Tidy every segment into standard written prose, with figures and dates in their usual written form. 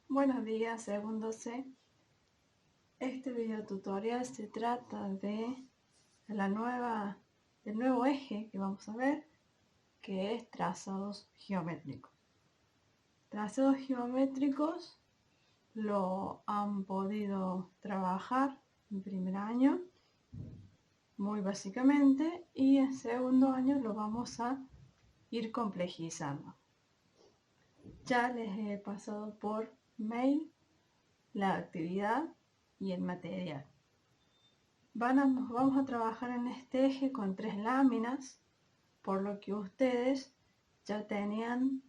Buenos días, segundo C. Este video tutorial se trata del nuevo eje que vamos a ver, que es trazados geométricos. Trazados geométricos lo han podido trabajar en primer año, muy básicamente, y en segundo año lo vamos a ir complejizando. Ya les he pasado por mail la actividad y el material. Vamos a trabajar en este eje con 3 láminas, por lo que ustedes ya tenían,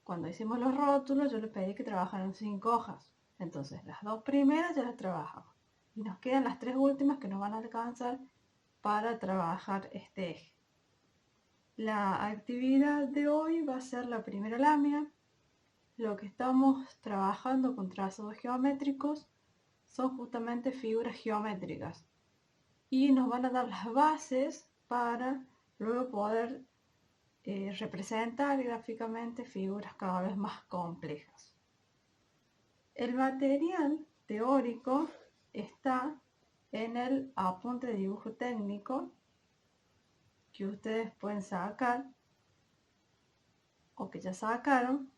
cuando hicimos los rótulos, yo les pedí que trabajaran 5 hojas. Entonces las 2 primeras ya las trabajamos. Y nos quedan las 3 últimas que nos van a alcanzar para trabajar este eje. La actividad de hoy va a ser la primera lámina. Lo que estamos trabajando con trazados geométricos son justamente figuras geométricas y nos van a dar las bases para luego poder representar gráficamente figuras cada vez más complejas. El material teórico está en el apunte de dibujo técnico que ustedes pueden sacar o que ya sacaron,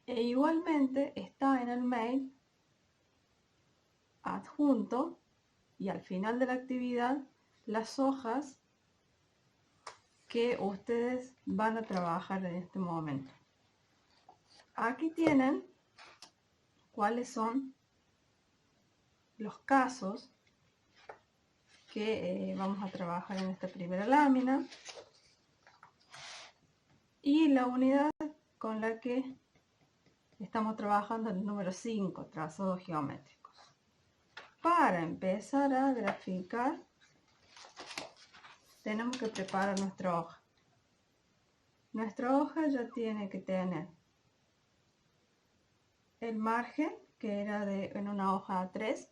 e igualmente está en el mail adjunto y al final de la actividad las hojas que ustedes van a trabajar en este momento. Aquí tienen cuáles son los casos que vamos a trabajar en esta primera lámina y la unidad con la que estamos trabajando, el número 5, trazados geométricos. Para empezar a graficar tenemos que preparar nuestra hoja. Nuestra hoja ya tiene que tener el margen, que era en una hoja A3,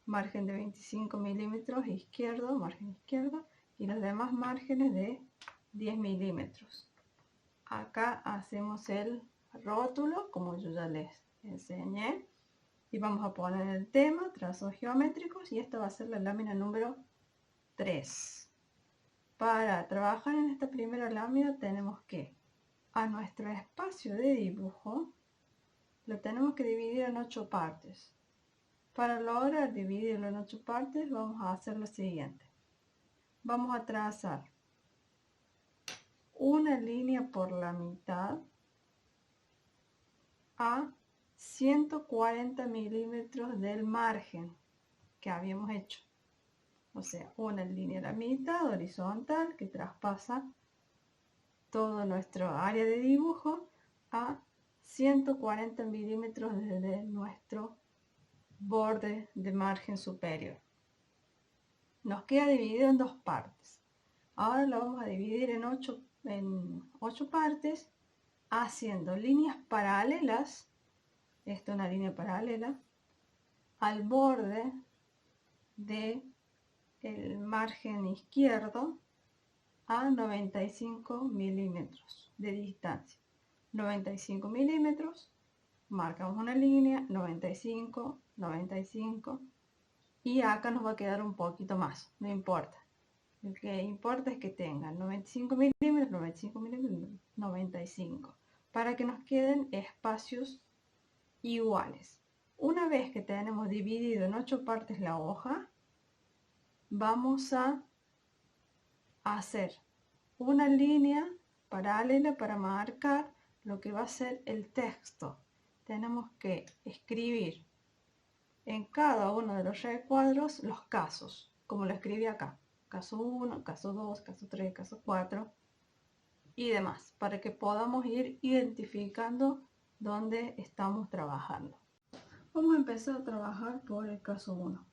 margen de 25 milímetros izquierdo, margen izquierdo, y los demás márgenes de 10 milímetros. Acá hacemos el rótulo, como yo ya les enseñé, y vamos a poner el tema, trazos geométricos, y esta va a ser la lámina número 3. Para trabajar en esta primera lámina tenemos que a nuestro espacio de dibujo lo tenemos que dividir en 8 partes. Para lograr dividirlo en 8 partes vamos a hacer lo siguiente. Vamos a trazar una línea por la mitad a 140 milímetros del margen que habíamos hecho. O sea, una línea a la mitad horizontal que traspasa todo nuestro área de dibujo a 140 milímetros desde nuestro borde de margen superior. Nos queda dividido en 2 partes. Ahora lo vamos a dividir en 8 partes, haciendo líneas paralelas. Esta es una línea paralela al borde del margen izquierdo a 95 milímetros de distancia. 95 milímetros, marcamos una línea, 95, 95, y acá nos va a quedar un poquito más, no importa. Lo que importa es que tengan 95 milímetros, 95 milímetros, 95, para que nos queden espacios iguales. Una vez que tenemos dividido en 8 partes la hoja, vamos a hacer una línea paralela para marcar lo que va a ser el texto. Tenemos que escribir en cada uno de los recuadros los casos, como lo escribí acá. Caso 1, caso 2, caso 3, caso 4 y demás, para que podamos ir identificando dónde estamos trabajando. Vamos a empezar a trabajar por el caso 1.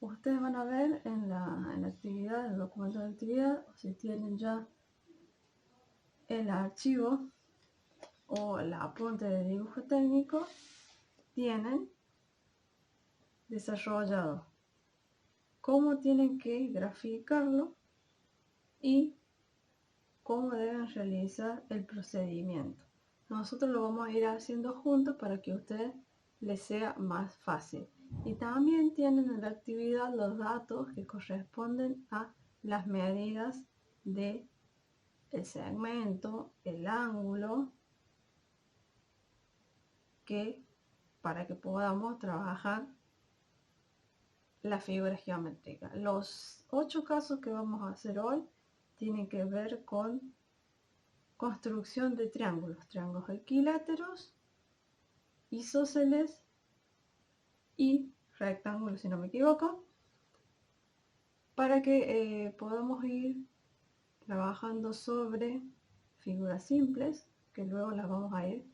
Ustedes van a ver en la actividad, el documento de actividad, si tienen ya el archivo o el apunte de dibujo técnico, tienen desarrollado cómo tienen que graficarlo y cómo deben realizar el procedimiento. nosotros lo vamos a ir haciendo juntos para que a ustedes les sea más fácil. Y también tienen en la actividad los datos que corresponden a las medidas del segmento, el ángulo, para que podamos trabajar las figuras geométricas. Los 8 casos que vamos a hacer hoy tienen que ver con construcción de triángulos equiláteros, isósceles y rectángulos, si no me equivoco, para que podamos ir trabajando sobre figuras simples que luego las vamos a ir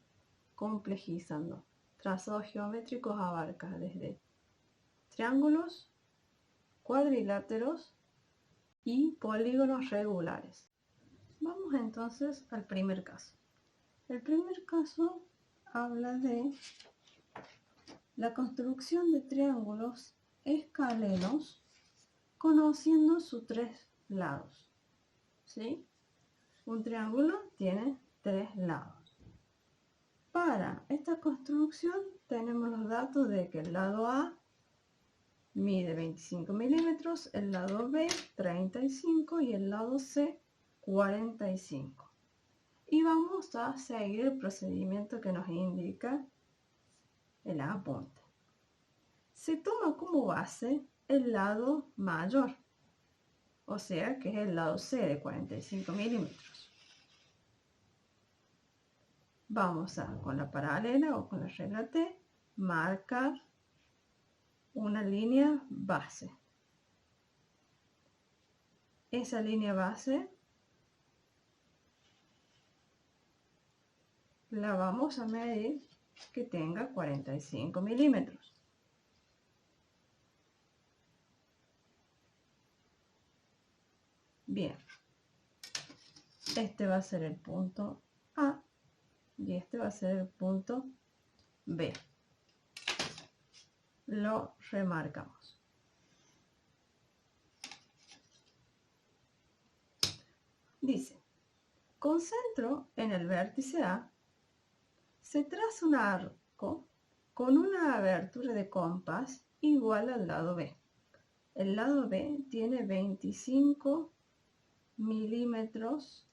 complejizando. Trazados geométricos abarca desde triángulos, cuadriláteros y polígonos regulares. Vamos entonces al primer caso. El primer caso habla de la construcción de triángulos escalenos conociendo sus 3 lados. ¿Sí? Un triángulo tiene 3 lados. Para esta construcción tenemos los datos de que el lado A mide 25 milímetros, el lado B 35 y el lado C 45. Y vamos a seguir el procedimiento que nos indica el apunte. Se toma como base el lado mayor, o sea que es el lado C de 45 milímetros. Vamos a, con la paralela o con la regla T, marcar una línea base. Esa línea base la vamos a medir que tenga 45 milímetros. Bien, este va a ser el punto A y este va a ser el punto B. Lo remarcamos. Dice, con centro en el vértice A, se traza un arco con una abertura de compás igual al lado B. El lado B tiene 25 milímetros,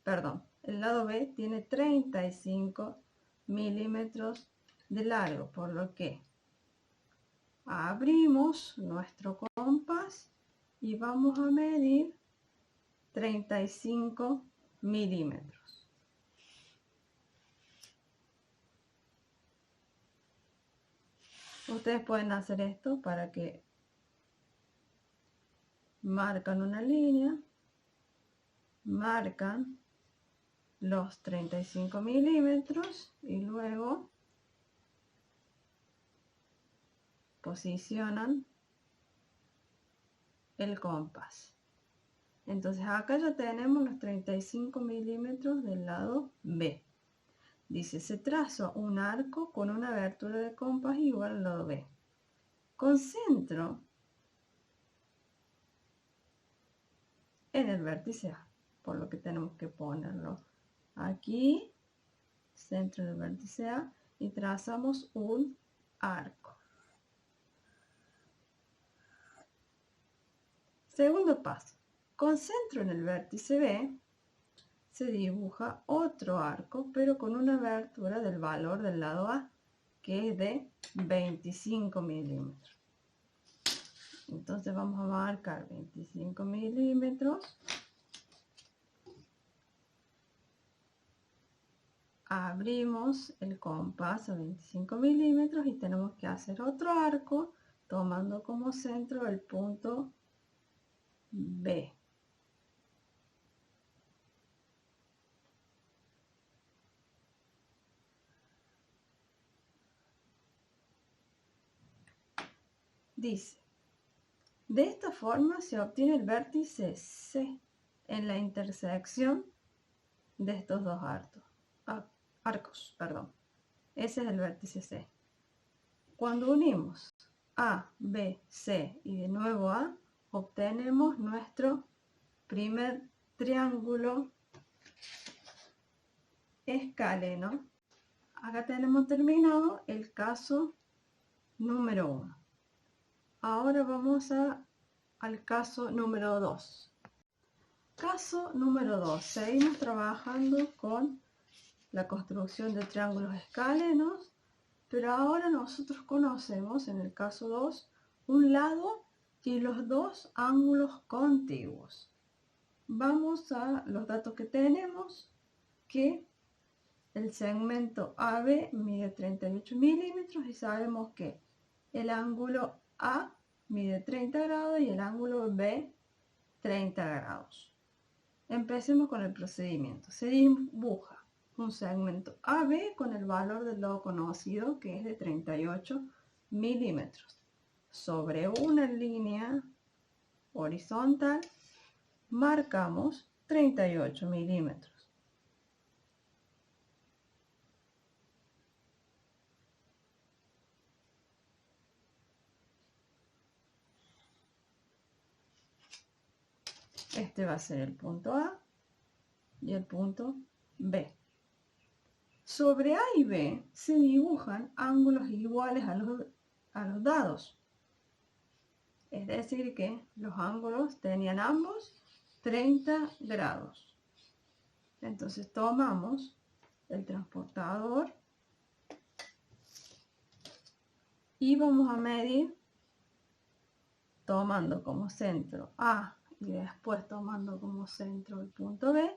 perdón, el lado B tiene 35 milímetros de largo, por lo que abrimos nuestro compás y vamos a medir 35 milímetros. Ustedes pueden hacer esto para que marcan una línea, marcan los 35 milímetros y luego posicionan el compás. Entonces acá ya tenemos los 35 milímetros del lado B. Dice, se traza un arco con una abertura de compás igual al lado B. Con centro en el vértice A, por lo que tenemos que ponerlo aquí, centro del vértice A, y trazamos un arco. Segundo paso, con centro en el vértice B, se dibuja otro arco, pero con una abertura del valor del lado A, que es de 25 milímetros. Entonces vamos a marcar 25 milímetros. Abrimos el compás a 25 milímetros y tenemos que hacer otro arco tomando como centro el punto B. Dice, de esta forma se obtiene el vértice C en la intersección de estos dos arcos. Ese es el vértice C. Cuando unimos A, B, C y de nuevo A, obtenemos nuestro primer triángulo escaleno. Acá tenemos terminado el caso número 1. Ahora vamos al caso número 2. Caso número 2. Seguimos trabajando con la construcción de triángulos escalenos, pero ahora nosotros conocemos en el caso 2 un lado y los dos ángulos contiguos. Vamos a los datos que tenemos, que el segmento AB mide 38 milímetros y sabemos que el ángulo A mide 30 grados y el ángulo B 30 grados. Empecemos con el procedimiento. Se dibuja un segmento AB con el valor del lado conocido, que es de 38 milímetros. Sobre una línea horizontal marcamos 38 milímetros. Este va a ser el punto A y el punto B. Sobre A y B se dibujan ángulos iguales a los dados. Es decir que los ángulos tenían ambos 30 grados. Entonces tomamos el transportador y vamos a medir tomando como centro A y después tomando como centro el punto B,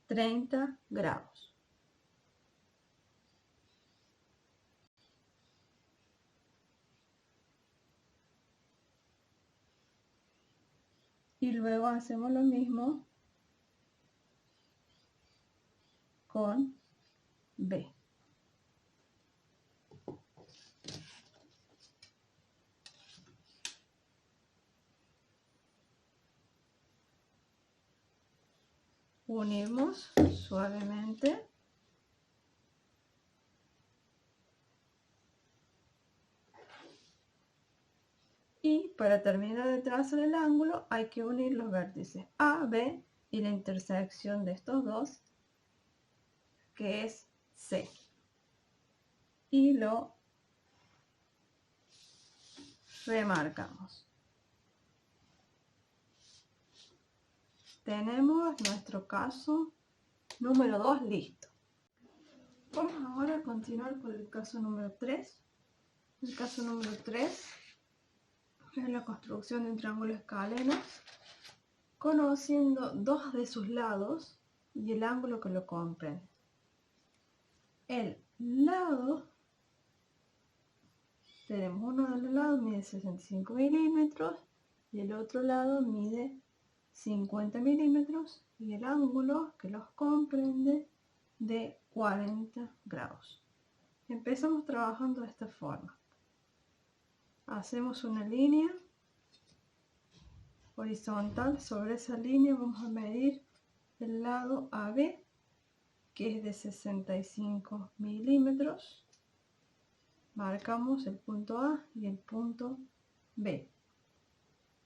30 grados. Y luego hacemos lo mismo con B. Unimos suavemente y para terminar de trazar el ángulo hay que unir los vértices A, B y la intersección de estos dos, que es C. Y lo remarcamos. Tenemos nuestro caso número 2 listo. Vamos ahora a continuar con el caso número 3. El caso número 3 es la construcción de un triángulo escaleno conociendo dos de sus lados y el ángulo que lo comprende. El lado, tenemos uno de los lados mide 65 milímetros y el otro lado mide 50 milímetros y el ángulo que los comprende de 40 grados. Empezamos trabajando de esta forma. Hacemos una línea horizontal. Sobre esa línea vamos a medir el lado AB, que es de 65 milímetros. Marcamos el punto A y el punto B.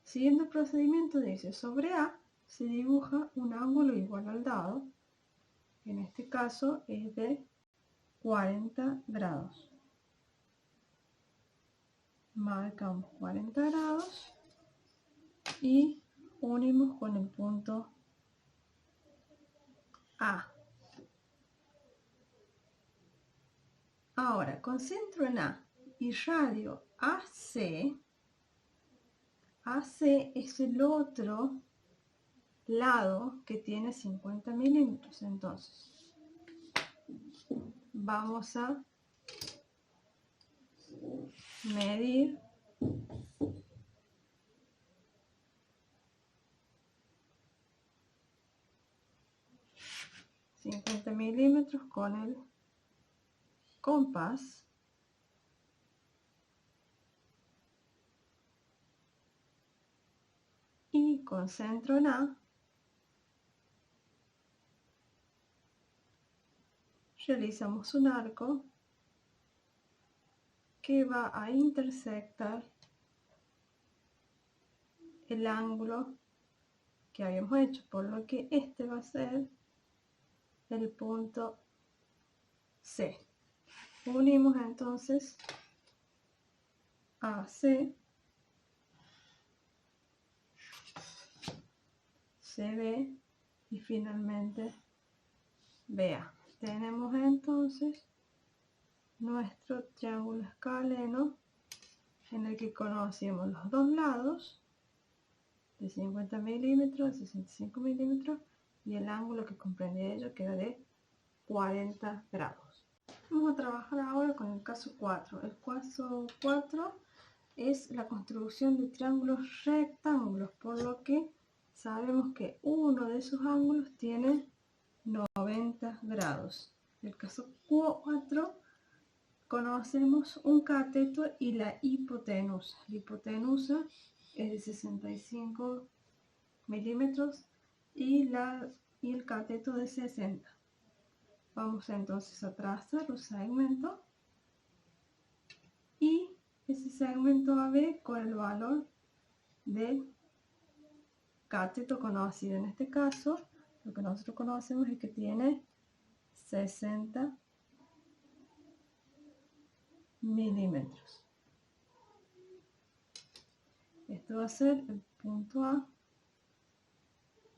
Siguiendo el procedimiento dice, sobre A se dibuja un ángulo igual al dado, en este caso es de 40 grados. Marcamos 40 grados y unimos con el punto A. Ahora, con centro en A y radio AC, AC es el otro lado que tiene 50 milímetros. Entonces, vamos a medir $50 milímetros con el compás y con centro en A realizamos un arco que va a intersectar el ángulo que habíamos hecho, por lo que este va a ser el punto C. Unimos entonces AC, CB y finalmente BA. Tenemos entonces nuestro triángulo escaleno en el que conocemos los dos lados de 50 milímetros, de 65 milímetros y el ángulo que comprende ello que era de 40 grados. Vamos a trabajar ahora con el caso 4. El caso 4 es la construcción de triángulos rectángulos, por lo que sabemos que uno de esos ángulos tiene 90 grados. En el caso 4 conocemos un cateto y la hipotenusa. La hipotenusa es de 65 milímetros y el cateto de 60. Vamos entonces a trazar los segmentos y ese segmento AB con el valor del cateto conocido. En este caso, lo que nosotros conocemos es que tiene 60 milímetros. Esto va a ser el punto A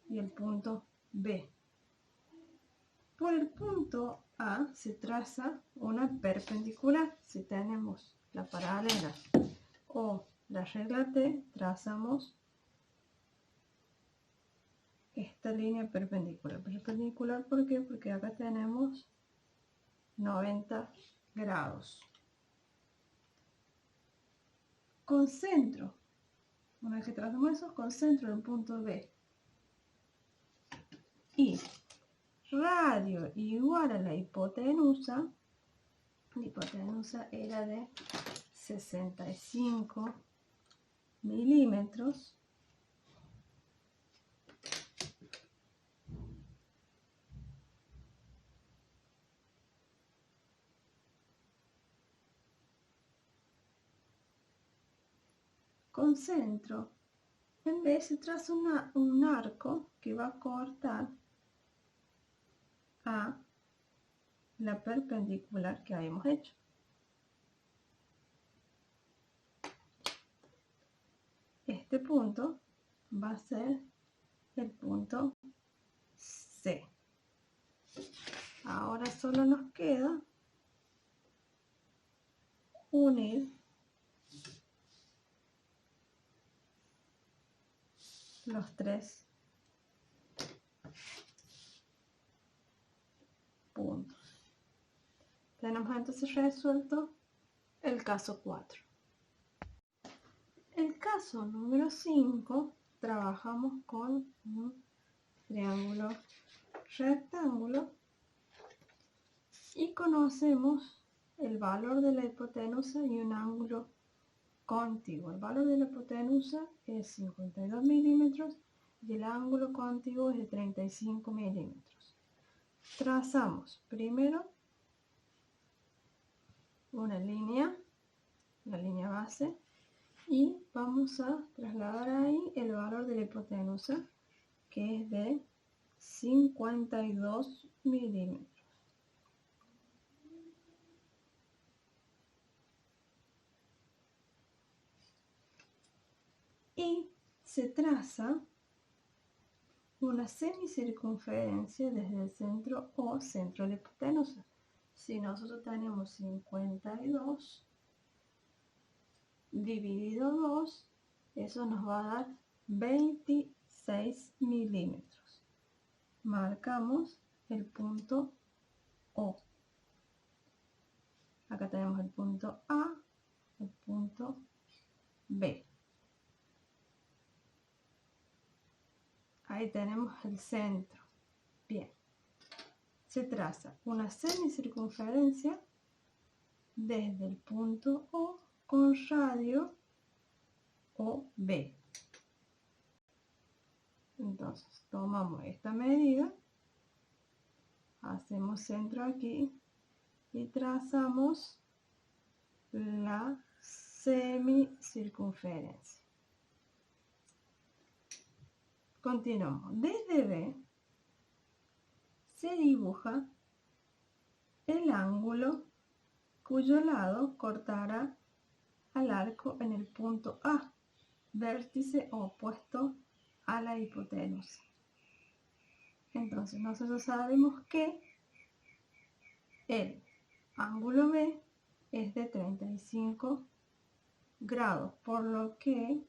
y el punto B. Por el punto A se traza una perpendicular. Si tenemos la paralela o la regla T, trazamos esta línea perpendicular. Perpendicular, ¿por qué? Porque acá tenemos 90 grados. Concentro, una vez que trazamos eso, concentro en el punto B. Y radio igual a la hipotenusa era de 65 milímetros. Concentro, en vez se traza un arco que va a cortar a la perpendicular que habíamos hecho. Este punto va a ser el punto C. Ahora solo nos queda unir los tres puntos. Tenemos entonces resuelto el caso 4. El caso número 5, trabajamos con un triángulo rectángulo y conocemos el valor de la hipotenusa y un ángulo contiguo. El valor de la hipotenusa es 52 milímetros y el ángulo contiguo es de 35 milímetros. Trazamos primero una línea, la línea base, y vamos a trasladar ahí el valor de la hipotenusa, que es de 52 milímetros. Y se traza una semicircunferencia desde el centro o centro de la hipotenusa. Si nosotros tenemos 52 dividido 2, eso nos va a dar 26 milímetros. Marcamos el punto O. Acá tenemos el punto A, el punto B. Ahí tenemos el centro. Bien. Se traza una semicircunferencia desde el punto O con radio OB. Entonces, tomamos esta medida, hacemos centro aquí y trazamos la semicircunferencia. Continuamos. Desde B se dibuja el ángulo cuyo lado cortará al arco en el punto A, vértice opuesto a la hipotenusa. Entonces nosotros sabemos que el ángulo B es de 35 grados, por lo que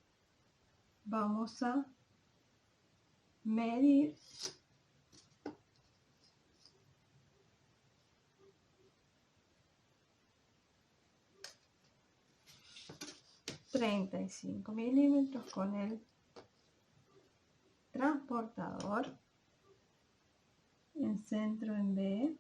vamos a medir $35 milímetros con el transportador en centro en B.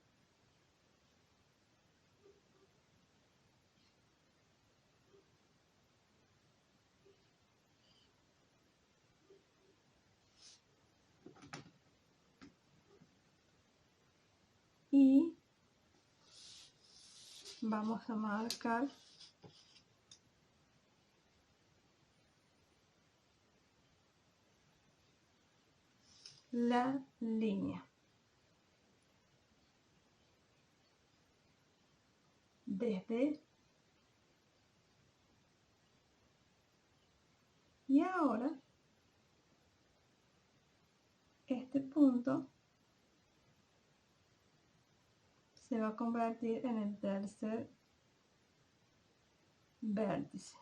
Y vamos a marcar la línea desde y ahora este punto se va a convertir en el tercer vértice,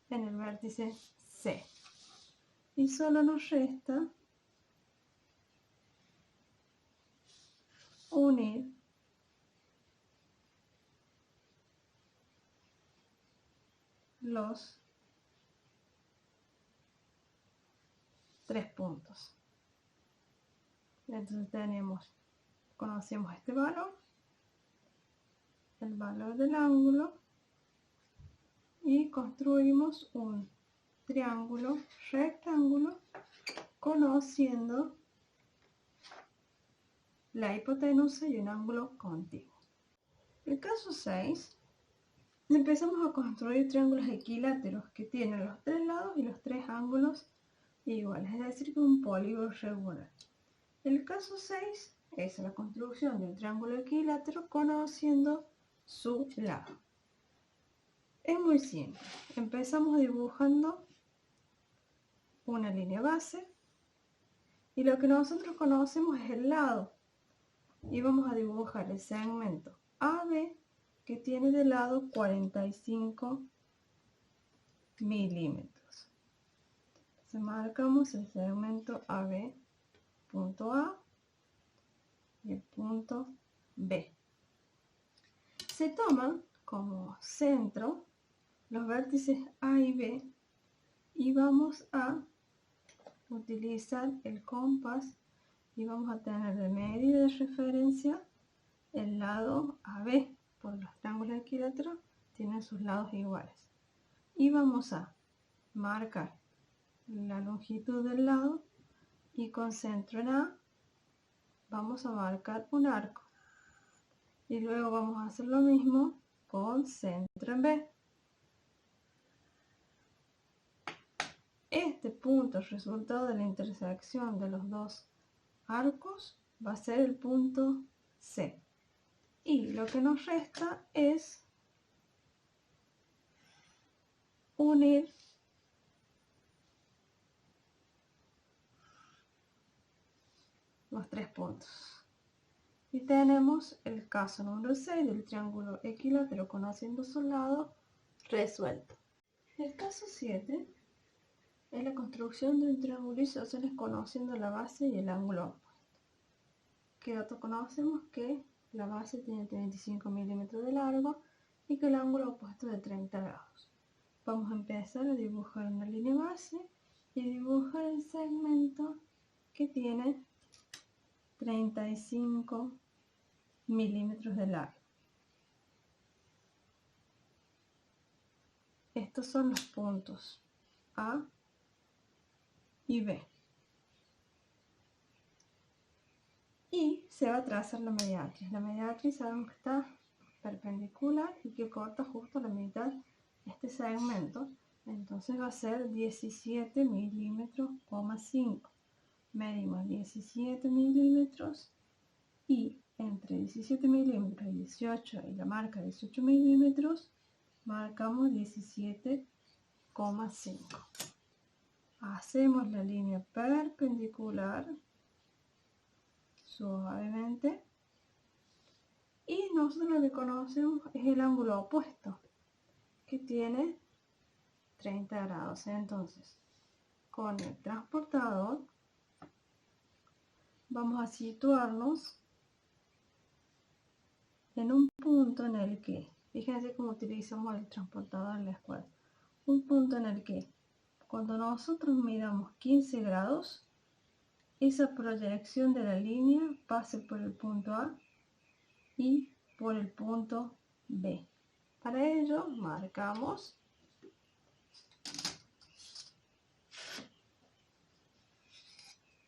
en el vértice C, y solo nos resta unir los tres puntos. Entonces conocemos este valor, el valor del ángulo, y construimos un triángulo rectángulo conociendo la hipotenusa y un ángulo contiguo. El caso 6, empezamos a construir triángulos equiláteros que tienen los tres lados y los tres ángulos iguales, es decir, que un polígono regular. El caso 6 es la construcción de un triángulo equilátero conociendo su lado. Es muy simple. Empezamos dibujando una línea base y lo que nosotros conocemos es el lado. Y vamos a dibujar el segmento AB que tiene de lado 45 milímetros. Entonces marcamos el segmento AB, punto A y el punto B. Se toman como centro los vértices A y B y vamos a utilizar el compás y vamos a tener de medida de referencia el lado AB, por los triángulos equiláteros tienen sus lados iguales, y vamos a marcar la longitud del lado y con centro en A vamos a marcar un arco y luego vamos a hacer lo mismo con centro en B. Este punto, el resultado de la intersección de los dos arcos, va a ser el punto C. Y lo que nos resta es unir los tres puntos. Y tenemos el caso número 6 del triángulo equilátero conociendo su lado resuelto. El caso 7 es la construcción de un triángulo isósceles conociendo la base y el ángulo opuesto. ¿Qué dato conocemos? Que la base tiene 35 milímetros de largo y que el ángulo opuesto es de 30 grados. Vamos a empezar a dibujar una línea base y dibujar el segmento que tiene 35 milímetros de largo. Estos son los puntos A y B. Y se va a trazar la mediatriz. La mediatriz sabemos que está perpendicular y que corta justo la mitad de este segmento. Entonces va a ser 17 milímetros, 5. Medimos 17 milímetros y entre 17 milímetros y 18 y la marca 18 milímetros, marcamos 17,5. Hacemos la línea perpendicular suavemente y nosotros lo que conocemos es el ángulo opuesto, que tiene 30 grados. Entonces, con el transportador vamos a situarnos en un punto en el que, fíjense cómo utilizamos el transportador en la escuela, un punto en el que cuando nosotros midamos 15 grados, esa proyección de la línea pase por el punto A y por el punto B. Para ello marcamos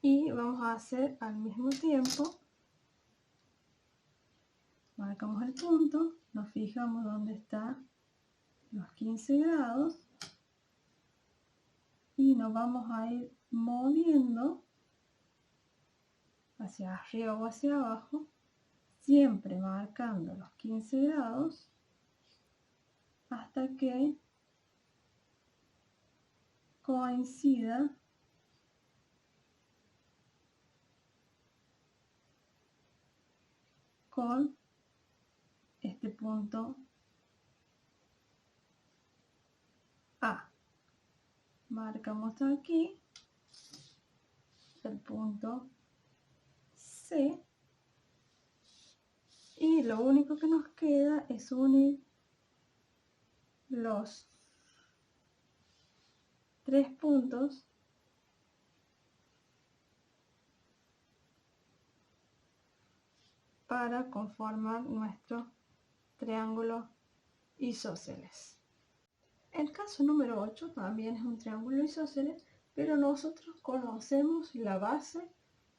y vamos a hacer al mismo tiempo, marcamos el punto, nos fijamos dónde están los 15 grados y nos vamos a ir moviendo hacia arriba o hacia abajo, siempre marcando los 15 grados hasta que coincida con este punto A. Marcamos aquí el punto C y lo único que nos queda es unir los 3 puntos para conformar nuestro triángulo isósceles. El caso número 8 también es un triángulo isósceles, pero nosotros conocemos la base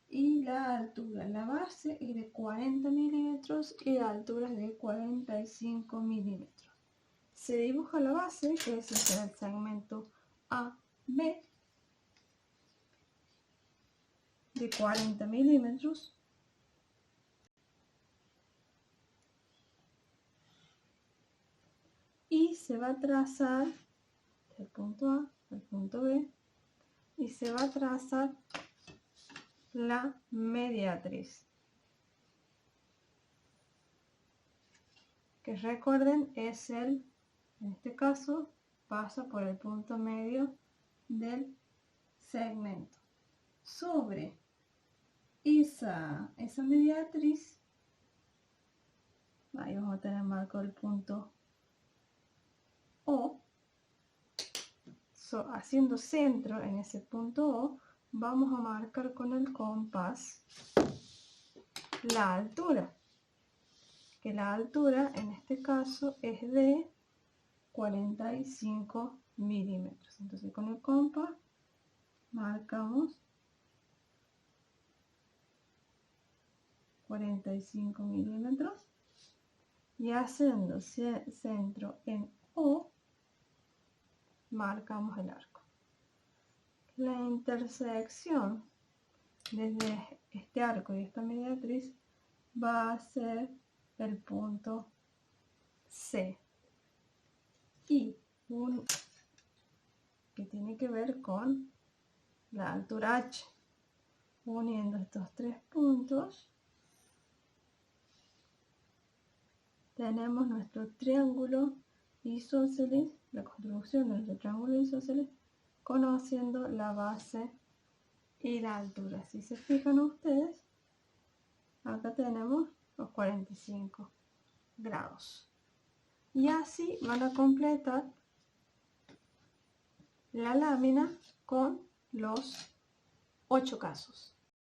y la altura. La base es de 40 milímetros y la altura es de 45 milímetros. Se dibuja la base, que es el segmento AB, de 40 milímetros. Y se va a trazar del punto A al punto B y se va a trazar la mediatriz, que recuerden es en este caso pasa por el punto medio del segmento. Sobre esa mediatriz, ahí vamos a tener marcado el punto O. Haciendo centro en ese punto O, vamos a marcar con el compás la altura, que la altura en este caso es de 45 milímetros. Entonces con el compás marcamos 45 milímetros y haciendo centro en O, marcamos el arco. La intersección desde este arco y esta mediatriz va a ser el punto C y que tiene que ver con la altura H. Uniendo estos 3 puntos tenemos nuestro triángulo isósceles, la construcción de nuestro triángulo isósceles, conociendo la base y la altura. Si se fijan ustedes, acá tenemos los 45 grados. Y así van a completar la lámina con los 8 casos.